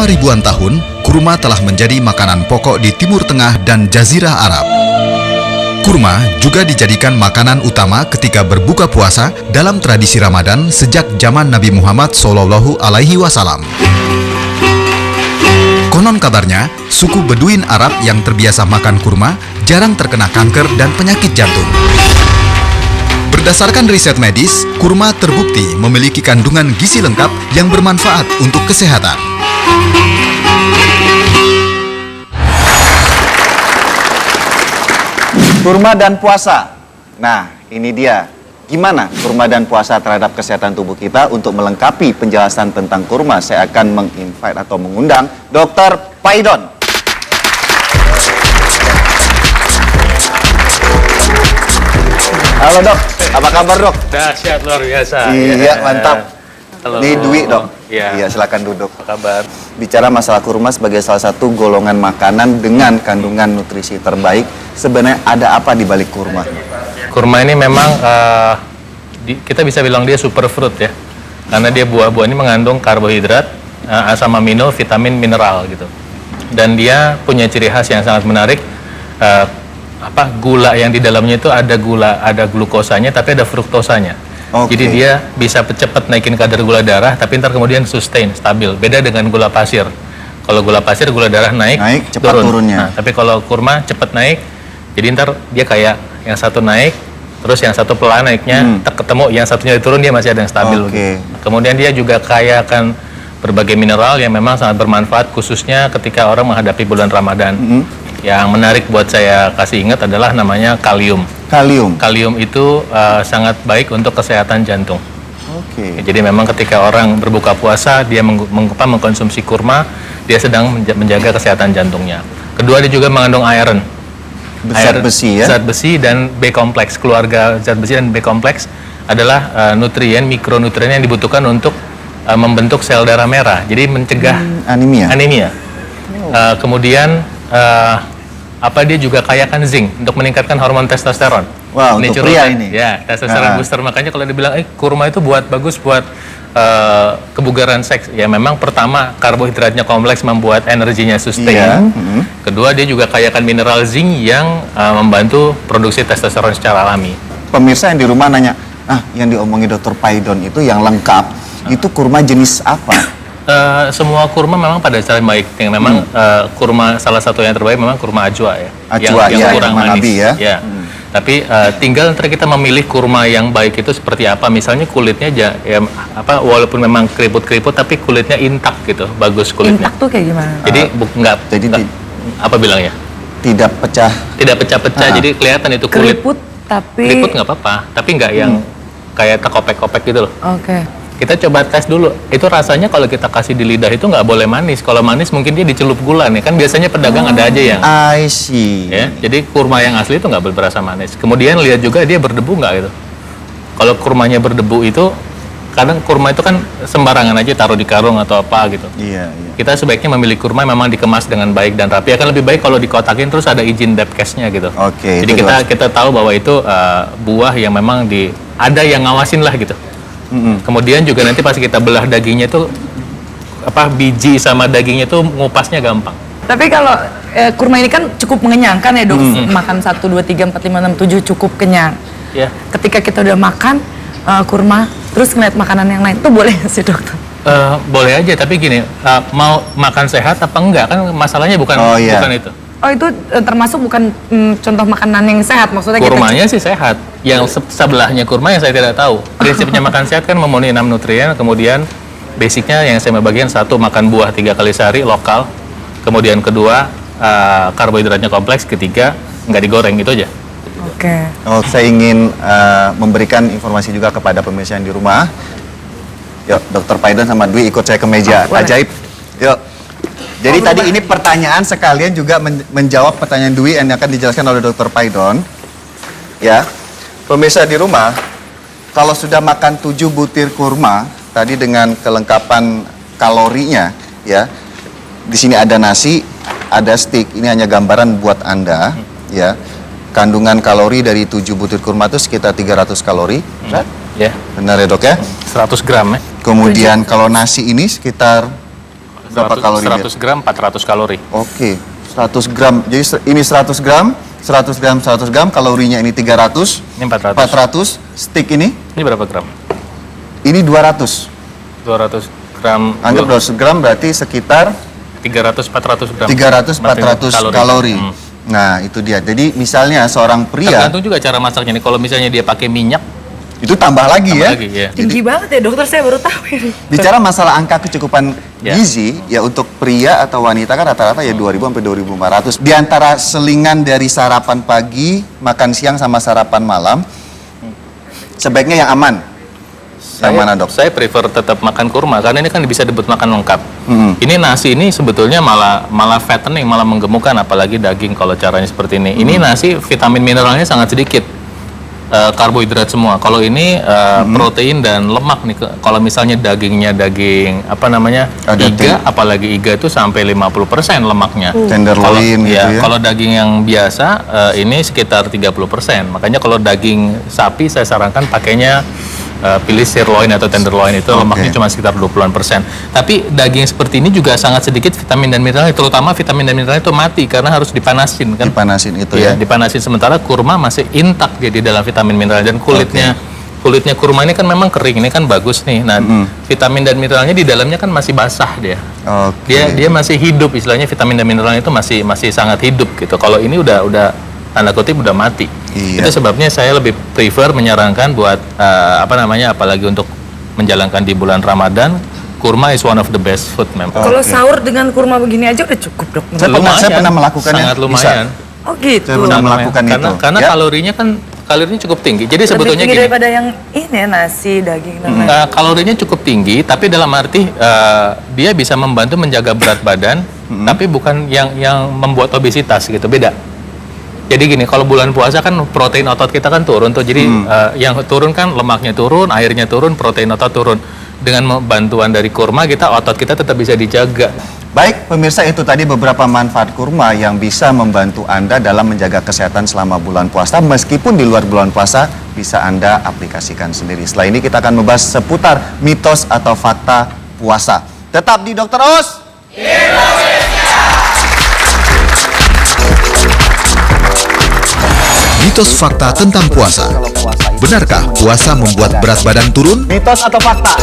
Selama ribuan tahun, kurma telah menjadi makanan pokok di Timur Tengah dan Jazirah Arab. Kurma juga dijadikan makanan utama ketika berbuka puasa dalam tradisi Ramadan sejak zaman Nabi Muhammad SAW. Konon kabarnya, suku Beduin Arab yang terbiasa makan kurma jarang terkena kanker dan penyakit jantung. Berdasarkan riset medis, kurma terbukti memiliki kandungan gizi lengkap yang bermanfaat untuk kesehatan. Kurma dan puasa. Nah, ini dia. Gimana kurma dan puasa terhadap kesehatan tubuh kita? Untuk melengkapi penjelasan tentang kurma, saya akan menginvite atau mengundang Dr. Paidon. Halo dok, apa kabar dok? Dahsyat, luar biasa. Iya, mantap. Halo. Ini Dwi dok. Iya. Silakan duduk. Apa kabar? Bicara masalah kurma sebagai salah satu golongan makanan dengan kandungan nutrisi terbaik, sebenarnya ada apa di balik kurma? Kurma ini memang kita bisa bilang dia superfood ya, karena dia buah-buah ini mengandung karbohidrat, asam amino, vitamin, mineral gitu. Dan dia punya ciri khas yang sangat menarik. Gula yang di dalamnya itu ada glukosanya, tapi ada fruktosanya. Oke. Jadi dia bisa cepat naikin kadar gula darah, tapi ntar kemudian sustain, stabil. Beda dengan gula pasir. Kalau gula pasir, gula darah naik cepat turunnya. Nah, tapi kalau kurma cepat naik, jadi ntar dia kayak yang satu naik, terus yang satu pelan naiknya, ketemu yang satunya turun, dia masih ada yang stabil. Oke. Kemudian dia juga kaya akan berbagai mineral yang memang sangat bermanfaat, khususnya ketika orang menghadapi bulan Ramadan. Yang menarik buat saya kasih ingat adalah namanya kalium. Kalium itu sangat baik untuk kesehatan jantung. Oke. Jadi memang ketika orang berbuka puasa, dia mengkonsumsi kurma, dia sedang menjaga kesehatan jantungnya. Kedua, dia juga mengandung iron. Zat besi ya? Zat besi dan B kompleks. Keluarga zat besi dan B kompleks adalah mikronutrien yang dibutuhkan untuk membentuk sel darah merah. Jadi mencegah anemia. Kemudian dia juga kaya kan zinc untuk meningkatkan hormon testosteron. Wow, untuk pria ini. Ya, testosteron booster. Makanya kalau dibilang kurma itu bagus buat kebugaran seks. Ya memang pertama karbohidratnya kompleks membuat energinya sustain. Kedua, dia juga kaya kan mineral zinc yang membantu produksi testosteron secara alami. Pemirsa yang di rumah nanya, yang diomongi Dr. Paidon itu yang lengkap, itu kurma jenis apa? Semua kurma memang pada dasarnya baik. Yang memang kurma salah satu yang terbaik memang kurma ajwa ya. Ajwa yang kurang manis. Nabi ya. Tapi tinggal ntar kita memilih kurma yang baik itu seperti apa. Misalnya kulitnya walaupun memang keriput-keriput tapi kulitnya intak gitu, bagus kulitnya. Intak tuh kayak gimana? Jadi apa bilangnya? Tidak pecah. Tidak pecah-pecah. Jadi kelihatan itu kulit. Keriput tapi Keriput nggak apa-apa, tapi nggak yang kayak terkopek-kopek gitu loh. Oke. Kita coba tes dulu, itu rasanya kalau kita kasih di lidah itu nggak boleh manis. Kalau manis mungkin dia dicelup gula nih, kan biasanya pedagang ada aja yang. I see. Ya, jadi kurma yang asli itu nggak boleh berasa manis. Kemudian lihat juga dia berdebu nggak gitu. Kalau kurmanya berdebu itu, kadang kurma itu kan sembarangan aja taruh di karung atau apa gitu. Iya. Kita sebaiknya memilih kurma memang dikemas dengan baik dan rapi. Akan lebih baik kalau dikotakin terus ada izin Depkesnya gitu. Oke. Jadi kita tahu bahwa itu buah yang memang ada yang ngawasin lah gitu. Kemudian juga nanti pas kita belah dagingnya itu biji sama dagingnya itu ngupasnya gampang. Tapi kalau kurma ini kan cukup mengenyangkan ya dok, makan 1, 2, 3, 4, 5, 6, 7 cukup kenyang. Ya. Ketika kita udah makan kurma, terus ngeliat makanan yang lain, itu boleh sih dokter? Boleh aja, tapi gini, mau makan sehat apa enggak kan masalahnya bukan itu. Oh itu termasuk bukan contoh makanan yang sehat maksudnya? Kurmanya sih sehat, yang sebelahnya kurma yang saya tidak tahu. Prinsipnya makan sehat kan memenuhi 6 nutrien, kemudian basicnya yang saya bagian 1 makan buah 3 kali sehari lokal, kemudian kedua karbohidratnya kompleks, ketiga nggak digoreng, itu aja. Oke. Saya ingin memberikan informasi juga kepada pemirsa yang di rumah. Yuk, Dr. Paidon sama Dwi ikut saya ke meja ajaib. Yuk. Jadi tadi ini pertanyaan sekalian juga menjawab pertanyaan Dwi yang akan dijelaskan oleh Dr. Paidon. Ya, pemirsa di rumah, kalau sudah makan 7 butir kurma, tadi dengan kelengkapan kalorinya, ya, di sini ada nasi, ada steak. Ini hanya gambaran buat Anda, ya. Kandungan kalori dari 7 butir kurma itu sekitar 300 kalori. Ya. Benar ya dok ya? 100 gram ya. Kemudian kalau nasi ini sekitar berapa kalori dia? 100 gram 400 kalori. Oke, 100 gram. Jadi ini 100 gram, kalorinya ini 300. Ini 400. 400. Stick ini? Ini berapa gram? Ini 200. 200 gram. Anggap 200 gram berarti sekitar 300-400 gram. 300-400 kalori. Nah, itu dia. Jadi misalnya seorang pria, tergantung juga cara masaknya nih. Kalau misalnya dia pakai minyak, itu tambah lagi ya. ya. Tinggi banget ya dokter, saya baru tahu ini. Bicara masalah angka kecukupan Ya. gizi, ya untuk pria atau wanita kan rata-rata ya 2.000 sampai 2.500. Di antara selingan dari sarapan pagi, makan siang sama sarapan malam, sebaiknya yang aman. Yang mana, Dok? Saya prefer tetap makan kurma karena ini kan bisa disebut makan lengkap. Hmm. Ini nasi ini sebetulnya malah fattening, malah menggemukkan, apalagi daging kalau caranya seperti ini. Ini nasi vitamin mineralnya sangat sedikit. Karbohidrat semua. Kalau ini protein dan lemak nih. Kalau misalnya dagingnya daging Ada iga, apalagi iga itu sampai 50% lemaknya. Tenderloin gitu ya. Kalau daging yang biasa ini sekitar 30%. Makanya kalau daging sapi saya sarankan pakainya pilih sirloin atau tenderloin, itu lemaknya cuma sekitar 20%. Tapi daging seperti ini juga sangat sedikit vitamin dan mineralnya, terutama vitamin dan mineralnya itu mati karena harus dipanasin kan. Dipanasin itu ya. ya. Dipanasin, sementara kurma masih intak jadi dalam vitamin mineral, dan kulitnya kurma ini kan memang kering, ini kan bagus nih. Nah, vitamin dan mineralnya di dalamnya kan masih basah dia. Dia masih hidup, istilahnya vitamin dan mineralnya itu masih sangat hidup gitu. Kalau ini udah tanda kutip udah mati. Iya. Itu sebabnya saya lebih prefer menyarankan buat apalagi untuk menjalankan di bulan Ramadan, kurma is one of the best food memang. Kalau sahur dengan kurma begini aja udah cukup dok. Saya pernah melakukannya. Sangat lumayan. Oh gitu. Saya pernah melakukan itu. Karena Ya. kalorinya cukup tinggi. Jadi Lebih sebetulnya tinggi gini. daripada yang ini ya, nasi, daging dan lain. Kalorinya cukup tinggi, tapi dalam arti dia bisa membantu menjaga berat badan, tapi bukan yang membuat obesitas gitu, beda. Jadi gini, kalau bulan puasa kan protein otot kita kan turun tuh, jadi yang turun kan lemaknya turun, airnya turun, protein otot turun. Dengan bantuan dari kurma otot kita tetap bisa dijaga. Baik, pemirsa, itu tadi beberapa manfaat kurma yang bisa membantu Anda dalam menjaga kesehatan selama bulan puasa. Meskipun di luar bulan puasa, bisa Anda aplikasikan sendiri. Setelah ini kita akan membahas seputar mitos atau fakta puasa. Tetap di Dr. Os. Mitos fakta tentang puasa. Benarkah puasa membuat berat badan turun? Mitos atau fakta?